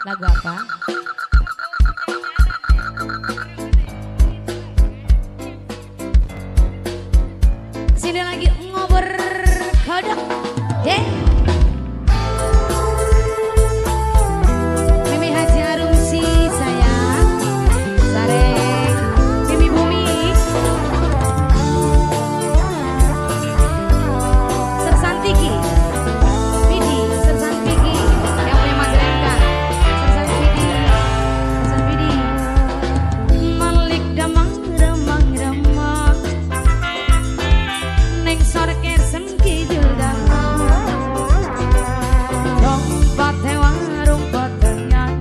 Lagu apa? Sini lagi ngobrol kodok deh. Mimi Haji Arumsi sayang, Sareng Mimi Bumi, Sersan Tiki, Vidi, Sersan Vidi, yang punya Mas Rengga, Sersan Vidi, Sersan Vidi, Malik Damang Remang Remang, Neng sor kersen kidul damang, Rompat hewan rumput tengan,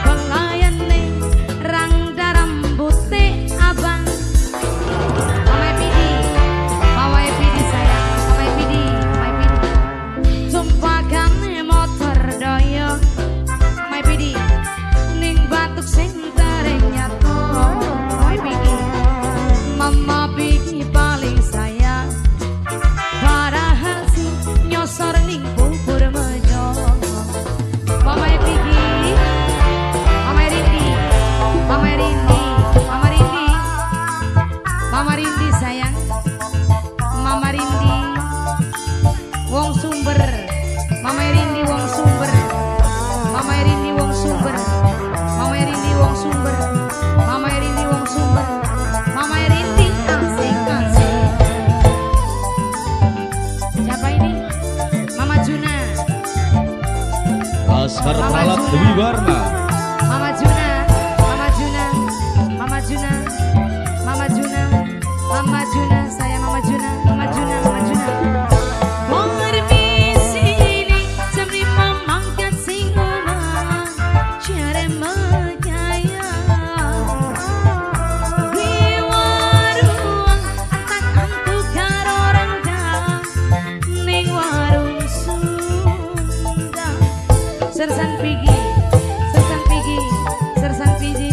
Pelayan neng rang daram bute abang. Mamai Pidi, Mamai Pidi sayang, Mamai Pidi, Mamai Pidi. Tumpakan motor doyong, Mamai Pidi, ning batuk sing tareng nyato, Mamai Pidi. Mama Pidi paling sayang, padahal si nyosor ning bubur mejong. Mamai Pidi, Mamai Rindi, Mamai Rindi, Mama Rindi, Mama Rindi sayang, Mama Rindi, Wong Sumber, Mama Rindi Wong Sumber, Mama Rindi Wong Sumber, Mama Rindi Wong Sumber, Mama Rindi Wong Sumber, Mama Rindi asik asik. Siapa ini? Mama Juna, Laskar Mama Peralat Juna. Dewi Warna. Mama Juna, Mama Juna, Mama Juna, Mama Juna, Mama Juna, saya Mama Juna, Mama Juna, Mama Juna. Permisi ini jam 5 mangkat sing omah, cari menyayang. Di warung antak-antuk karo rendang, ning warung Sunda. Sersan Pigi, Sersan Pigi, Sersan Pigi.